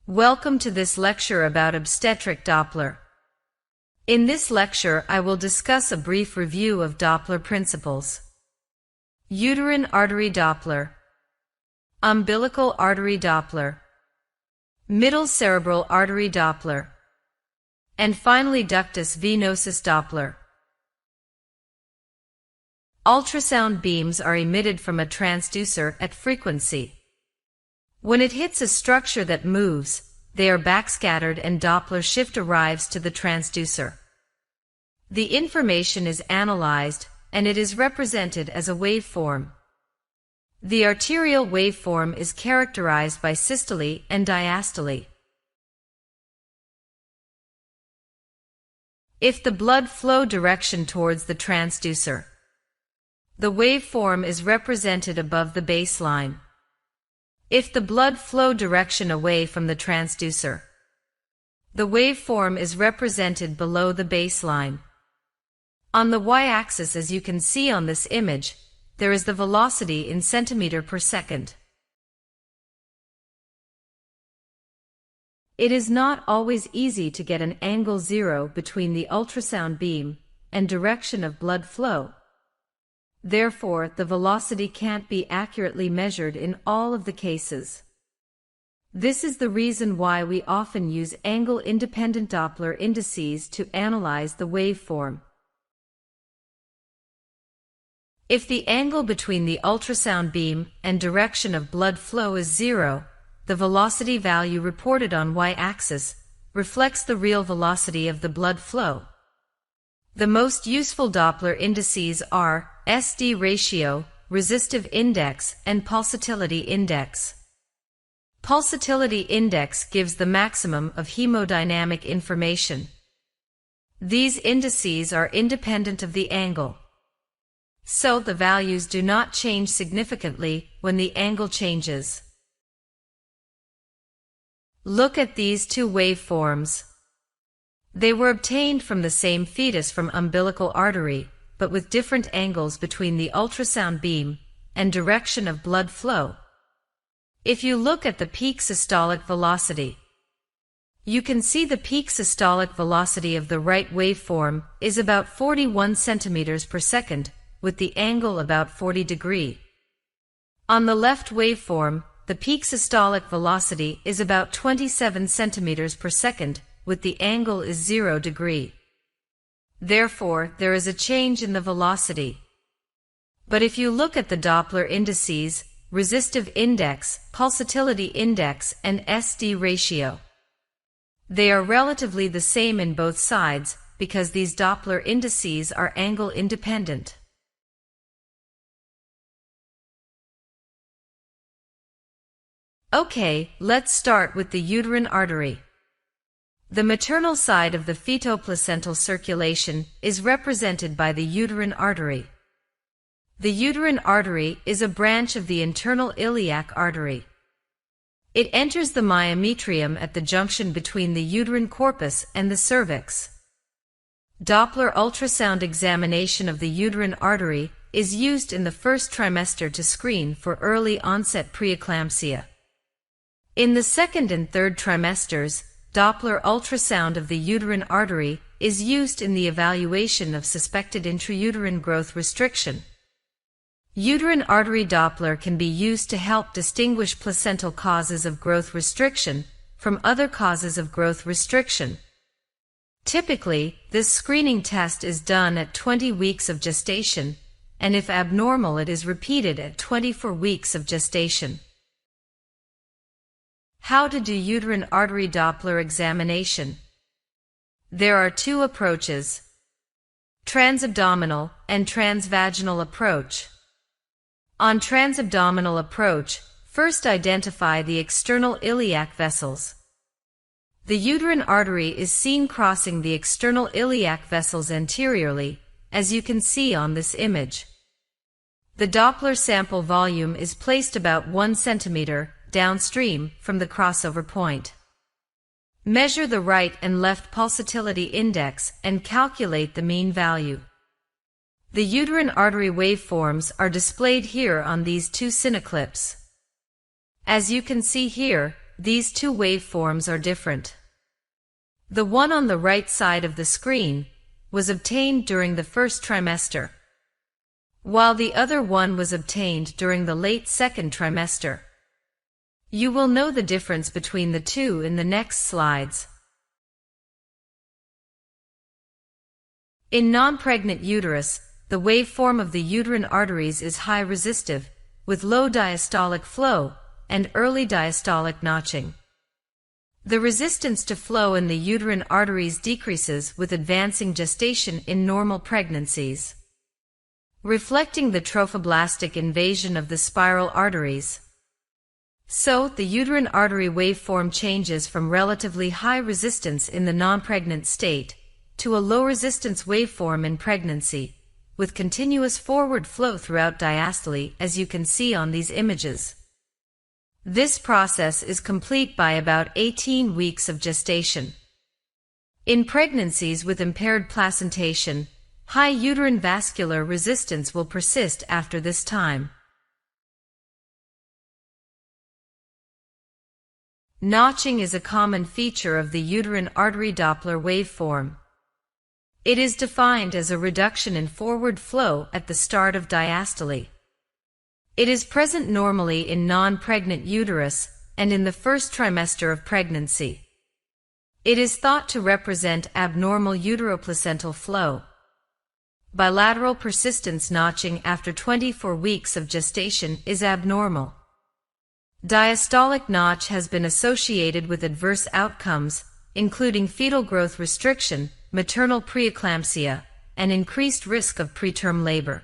Welcome to this lecture about obstetric Doppler. In this lecture, I will discuss a brief review of Doppler principles. Uterine artery Doppler, umbilical artery Doppler, middle cerebral artery Doppler, and finally ductus venosus Doppler. Ultrasound beams are emitted from a transducer at frequency. When it hits a structure that moves, they are backscattered and Doppler shift arrives to the transducer. The information is analyzed, and it is represented as a waveform. The arterial waveform is characterized by systole and diastole. If the blood flow direction towards the transducer, the waveform is represented above the baseline. If the blood flow direction away from the transducer, the waveform is represented below the baseline. On the y-axis, as you can see on this image, there is the velocity in centimeter per second. It is not always easy to get an angle zero between the ultrasound beam and direction of blood flow. Therefore, the velocity can't be accurately measured in all of the cases. This is the reason why we often use angle-independent Doppler indices to analyze the waveform. If the angle between the ultrasound beam and direction of blood flow is zero, the velocity value reported on y-axis reflects the real velocity of the blood flow. The most useful Doppler indices are SD ratio, resistive index, and pulsatility index. Pulsatility index gives the maximum of hemodynamic information. These indices are independent of the angle, so the values do not change significantly when the angle changes. Look at these two waveforms. They were obtained from the same fetus from umbilical artery, but with different angles between the ultrasound beam and direction of blood flow. If you look at the peak systolic velocity, you can see the peak systolic velocity of the right waveform is about 41 centimeters per second, with the angle about 40 degrees. On the left waveform, the peak systolic velocity is about 27 centimeters per second, with the angle is 0 degrees. Therefore, there is a change in the velocity. But if you look at the Doppler indices, resistive index, pulsatility index, and SD ratio, they are relatively the same in both sides because these Doppler indices are angle independent. Okay, let's start with the uterine artery. The maternal side of the fetoplacental circulation is represented by the uterine artery. The uterine artery is a branch of the internal iliac artery. It enters the myometrium at the junction between the uterine corpus and the cervix. Doppler ultrasound examination of the uterine artery is used in the first trimester to screen for early onset preeclampsia. In the second and third trimesters, Doppler ultrasound of the uterine artery is used in the evaluation of suspected intrauterine growth restriction. Uterine artery Doppler can be used to help distinguish placental causes of growth restriction from other causes of growth restriction. Typically, this screening test is done at 20 weeks of gestation, and if abnormal, it is repeated at 24 weeks of gestation. How to do uterine artery Doppler examination? There are two approaches: transabdominal and transvaginal approach. On transabdominal approach, first identify the external iliac vessels. The uterine artery is seen crossing the external iliac vessels anteriorly, as you can see on this image. The Doppler sample volume is placed about 1 centimeter downstream from the crossover point. Measure the right and left pulsatility index and calculate the mean value. The uterine artery waveforms are displayed here on these two cineclips. As you can see here, these two waveforms are different. The one on the right side of the screen was obtained during the first trimester, while the other one was obtained during the late second trimester. You will know the difference between the two in the next slides. In non-pregnant uterus, the waveform of the uterine arteries is high resistive, with low diastolic flow and early diastolic notching. The resistance to flow in the uterine arteries decreases with advancing gestation in normal pregnancies, reflecting the trophoblastic invasion of the spiral arteries. So, the uterine artery waveform changes from relatively high resistance in the non-pregnant state to a low resistance waveform in pregnancy, with continuous forward flow throughout diastole, as you can see on these images. This process is complete by about 18 weeks of gestation. In pregnancies with impaired placentation, high uterine vascular resistance will persist after this time. Notching is a common feature of the uterine artery Doppler waveform. It is defined as a reduction in forward flow at the start of diastole. It is present normally in non-pregnant uterus and in the first trimester of pregnancy. It is thought to represent abnormal uteroplacental flow. Bilateral persistence notching after 24 weeks of gestation is abnormal. Diastolic notch has been associated with adverse outcomes, including fetal growth restriction, maternal preeclampsia, and increased risk of preterm labor.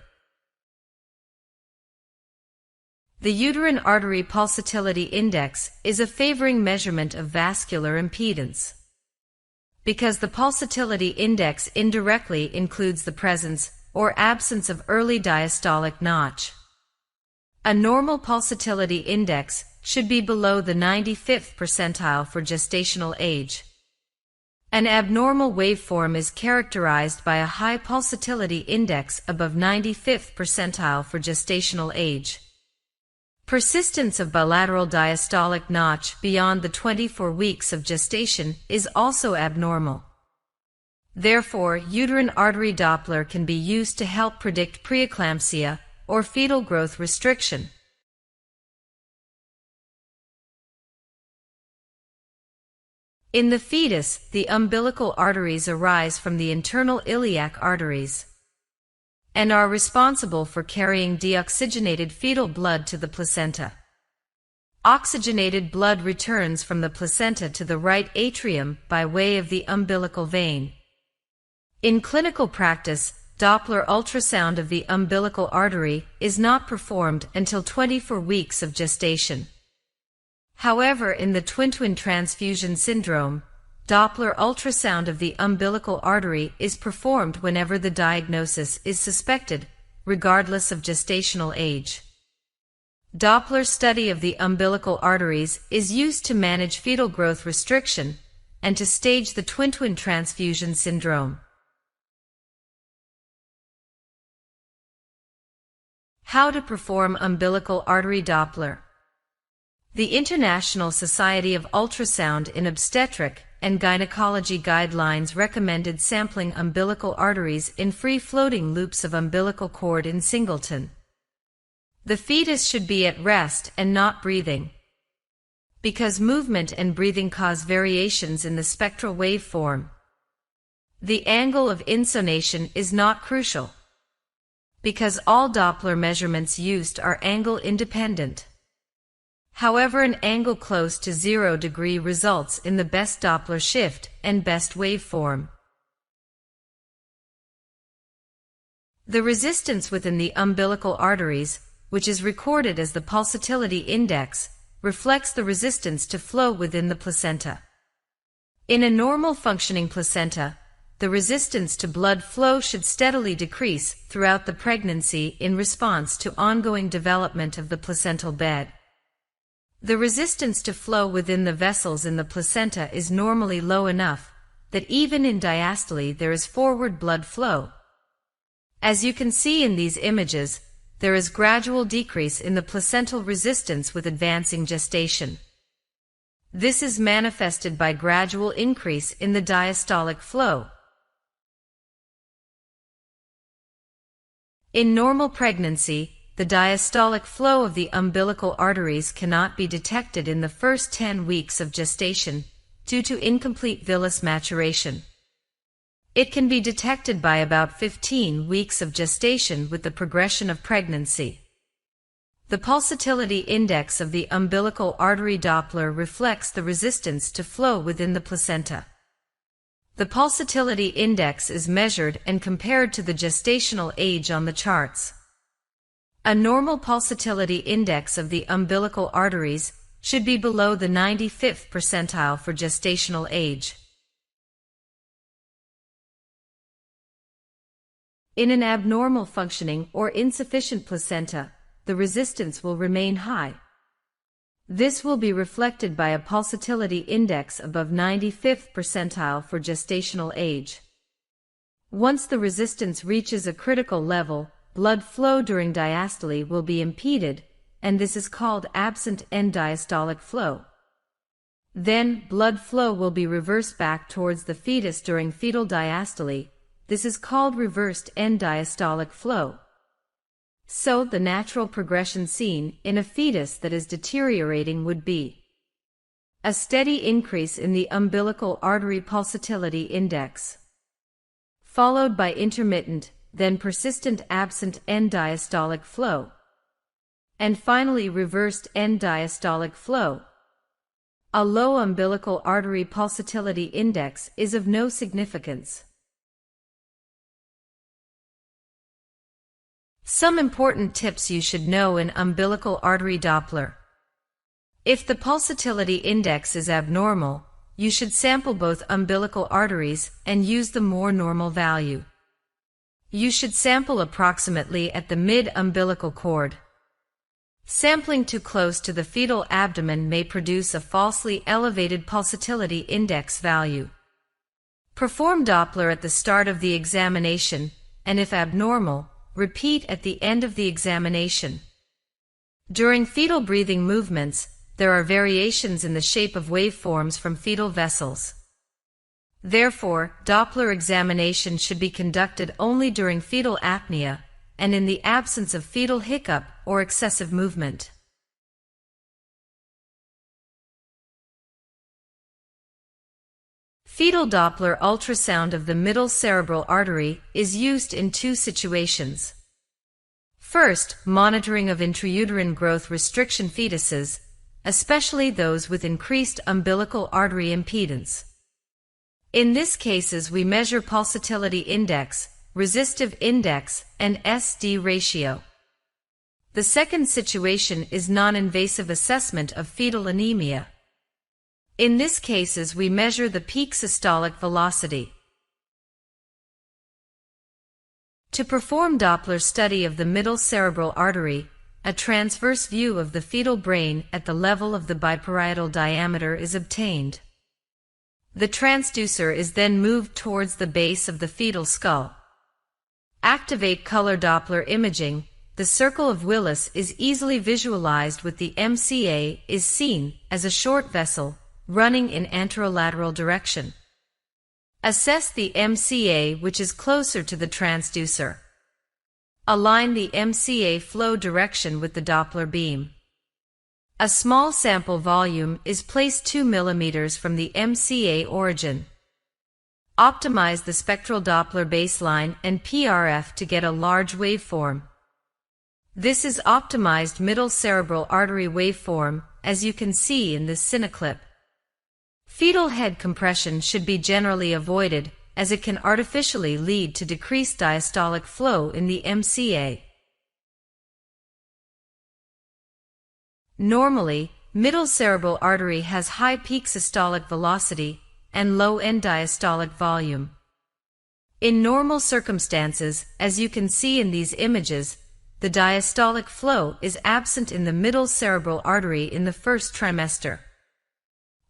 The uterine artery pulsatility index is a favoring measurement of vascular impedance, because the pulsatility index indirectly includes the presence or absence of early diastolic notch. A normal pulsatility index should be below the 95th percentile for gestational age. An abnormal waveform is characterized by a high pulsatility index above 95th percentile for gestational age. Persistence of bilateral diastolic notch beyond the 24 weeks of gestation is also abnormal. Therefore, uterine artery Doppler can be used to help predict preeclampsia or fetal growth restriction. In the fetus, the umbilical arteries arise from the internal iliac arteries and are responsible for carrying deoxygenated fetal blood to the placenta. Oxygenated blood returns from the placenta to the right atrium by way of the umbilical vein. In clinical practice, Doppler ultrasound of the umbilical artery is not performed until 24 weeks of gestation. However, in the twin-twin transfusion syndrome, Doppler ultrasound of the umbilical artery is performed whenever the diagnosis is suspected, regardless of gestational age. Doppler study of the umbilical arteries is used to manage fetal growth restriction and to stage the twin-twin transfusion syndrome. How to perform umbilical artery Doppler. The International Society of Ultrasound in Obstetric and Gynecology guidelines recommended sampling umbilical arteries in free-floating loops of umbilical cord in singleton. The fetus should be at rest and not breathing, because movement and breathing cause variations in the spectral waveform. The angle of insonation is not crucial, because all Doppler measurements used are angle independent. However, an angle close to 0 degree results in the best Doppler shift and best waveform. The resistance within the umbilical arteries, which is recorded as the pulsatility index, reflects the resistance to flow within the placenta. In a normal functioning placenta, the resistance to blood flow should steadily decrease throughout the pregnancy in response to ongoing development of the placental bed. The resistance to flow within the vessels in the placenta is normally low enough that even in diastole there is forward blood flow. As you can see in these images, there is gradual decrease in the placental resistance with advancing gestation. This is manifested by gradual increase in the diastolic flow. In normal pregnancy, the diastolic flow of the umbilical arteries cannot be detected in the first 10 weeks of gestation due to incomplete villus maturation. It can be detected by about 15 weeks of gestation with the progression of pregnancy. The pulsatility index of the umbilical artery Doppler reflects the resistance to flow within the placenta. The pulsatility index is measured and compared to the gestational age on the charts. A normal pulsatility index of the umbilical arteries should be below the 95th percentile for gestational age. In an abnormal functioning or insufficient placenta, the resistance will remain high. This will be reflected by a pulsatility index above 95th percentile for gestational age. Once the resistance reaches a critical level, blood flow during diastole will be impeded, and this is called absent end diastolic flow. Then, blood flow will be reversed back towards the fetus during fetal diastole. This is called reversed end diastolic flow. So, the natural progression seen in a fetus that is deteriorating would be a steady increase in the umbilical artery pulsatility index, followed by intermittent, then persistent absent end diastolic flow, and finally reversed end diastolic flow. A low umbilical artery pulsatility index is of no significance. Some important tips you should know in umbilical artery Doppler. If the pulsatility index is abnormal, you should sample both umbilical arteries and use the more normal value. You should sample approximately at the mid-umbilical cord. Sampling too close to the fetal abdomen may produce a falsely elevated pulsatility index value. Perform Doppler at the start of the examination, and if abnormal, repeat at the end of the examination. During fetal breathing movements, there are variations in the shape of waveforms from fetal vessels. Therefore, Doppler examination should be conducted only during fetal apnea and in the absence of fetal hiccup or excessive movement. Fetal Doppler ultrasound of the middle cerebral artery is used in two situations. First, monitoring of intrauterine growth restriction fetuses, especially those with increased umbilical artery impedance. In these cases we measure pulsatility index, resistive index, and SD ratio. The second situation is non-invasive assessment of fetal anemia. In these cases we measure the peak systolic velocity. To perform Doppler study of the middle cerebral artery, a transverse view of the fetal brain at the level of the biparietal diameter is obtained. The transducer is then moved towards the base of the fetal skull. Activate color Doppler imaging. The circle of Willis is easily visualized with the MCA is seen as a short vessel running in anterolateral direction. Assess the MCA which is closer to the transducer. Align the MCA flow direction with the Doppler beam. A small sample volume is placed 2 mm from the MCA origin. Optimize the spectral Doppler baseline and PRF to get a large waveform. This is optimized middle cerebral artery waveform, as you can see in this cineclip. Fetal head compression should be generally avoided, as it can artificially lead to decreased diastolic flow in the MCA. Normally, middle cerebral artery has high peak systolic velocity and low end diastolic volume. In normal circumstances, as you can see in these images, the diastolic flow is absent in the middle cerebral artery in the first trimester.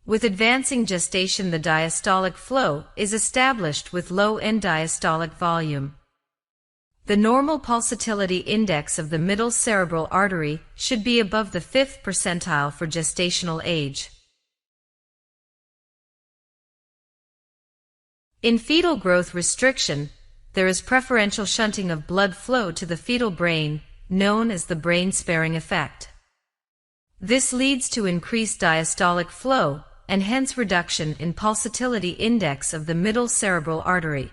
With advancing gestation, the diastolic flow is established with low end diastolic volume. The normal pulsatility index of the middle cerebral artery should be above the 5th percentile for gestational age. In fetal growth restriction, there is preferential shunting of blood flow to the fetal brain, known as the brain-sparing effect. This leads to increased diastolic flow, and hence reduction in pulsatility index of the middle cerebral artery.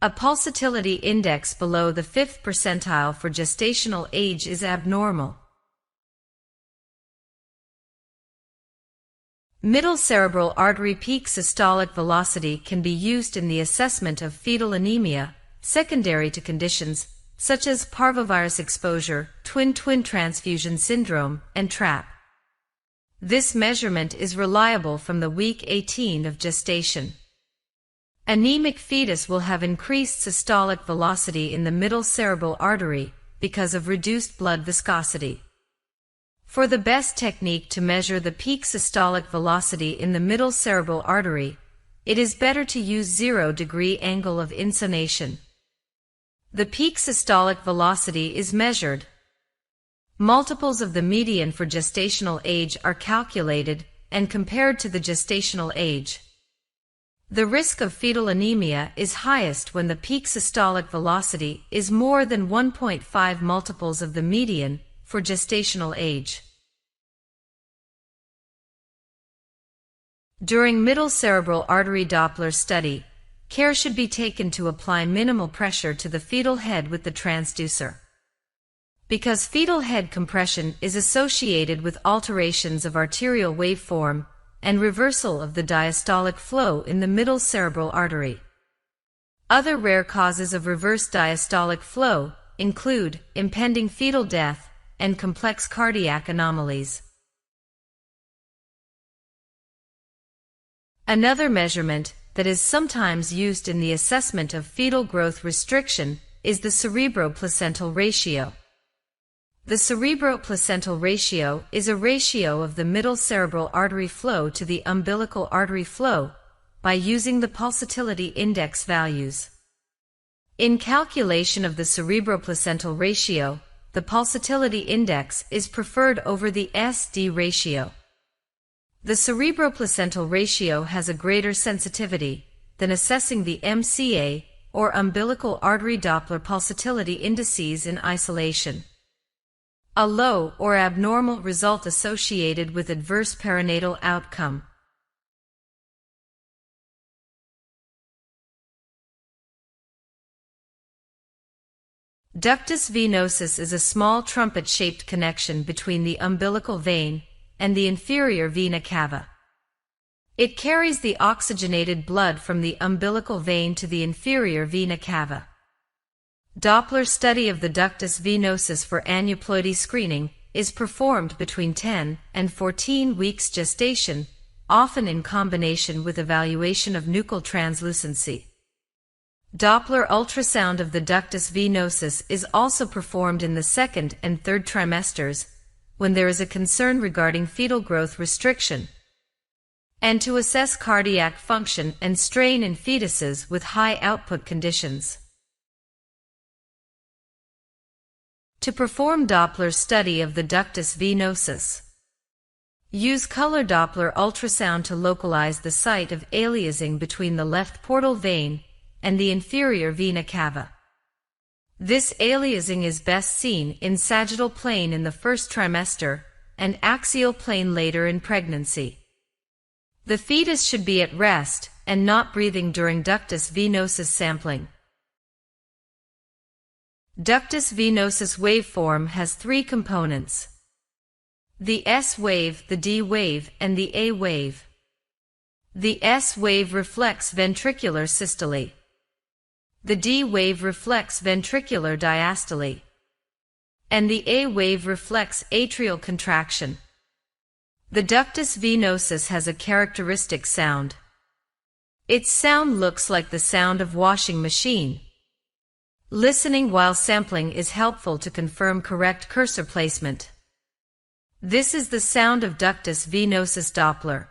A pulsatility index below the 5th percentile for gestational age is abnormal. Middle cerebral artery peak systolic velocity can be used in the assessment of fetal anemia, secondary to conditions such as parvovirus exposure, twin-twin transfusion syndrome, and TRAP. This measurement is reliable from the week 18 of gestation. Anemic fetus will have increased systolic velocity in the middle cerebral artery because of reduced blood viscosity. For the best technique to measure the peak systolic velocity in the middle cerebral artery, it is better to use 0-degree angle of insonation. The peak systolic velocity is measured. Multiples of the median for gestational age are calculated and compared to the gestational age. The risk of fetal anemia is highest when the peak systolic velocity is more than 1.5 multiples of the median for gestational age. During middle cerebral artery Doppler study, care should be taken to apply minimal pressure to the fetal head with the transducer. Because fetal head compression is associated with alterations of arterial waveform and reversal of the diastolic flow in the middle cerebral artery. Other rare causes of reversed diastolic flow include impending fetal death and complex cardiac anomalies. Another measurement that is sometimes used in the assessment of fetal growth restriction is the cerebroplacental ratio. The cerebroplacental ratio is a ratio of the middle cerebral artery flow to the umbilical artery flow by using the pulsatility index values. In calculation of the cerebroplacental ratio, the pulsatility index is preferred over the SD ratio. The cerebroplacental ratio has a greater sensitivity than assessing the MCA or umbilical artery Doppler pulsatility indices in isolation. A low or abnormal result associated with adverse perinatal outcome. Ductus venosus is a small trumpet-shaped connection between the umbilical vein and the inferior vena cava. It carries the oxygenated blood from the umbilical vein to the inferior vena cava. Doppler study of the ductus venosus for aneuploidy screening is performed between 10 and 14 weeks gestation, often in combination with evaluation of nuchal translucency. Doppler ultrasound of the ductus venosus is also performed in the 2nd and 3rd trimesters, when there is a concern regarding fetal growth restriction, and to assess cardiac function and strain in fetuses with high output conditions. To perform Doppler study of the ductus venosus, use color Doppler ultrasound to localize the site of aliasing between the left portal vein and the inferior vena cava. This aliasing is best seen in sagittal plane in the 1st trimester and axial plane later in pregnancy. The fetus should be at rest and not breathing during ductus venosus sampling. Ductus venosus waveform has 3 components: the S wave, the D wave, and the A wave. The S wave reflects ventricular systole. The D wave reflects ventricular diastole. And the A wave reflects atrial contraction. The ductus venosus has a characteristic sound. Its sound looks like the sound of washing machine. Listening while sampling is helpful to confirm correct cursor placement. This is the sound of ductus venosus Doppler.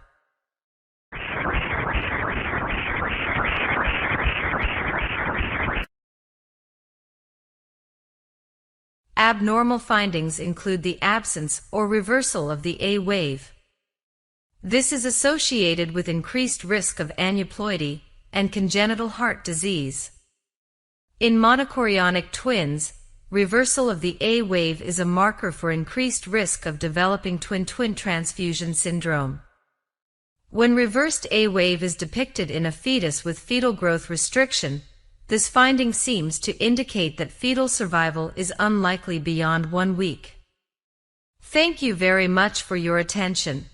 Abnormal findings include the absence or reversal of the A wave. This is associated with increased risk of aneuploidy and congenital heart disease. In monochorionic twins, reversal of the A wave is a marker for increased risk of developing twin-twin transfusion syndrome. When reversed A wave is depicted in a fetus with fetal growth restriction, this finding seems to indicate that fetal survival is unlikely beyond 1 week. Thank you very much for your attention.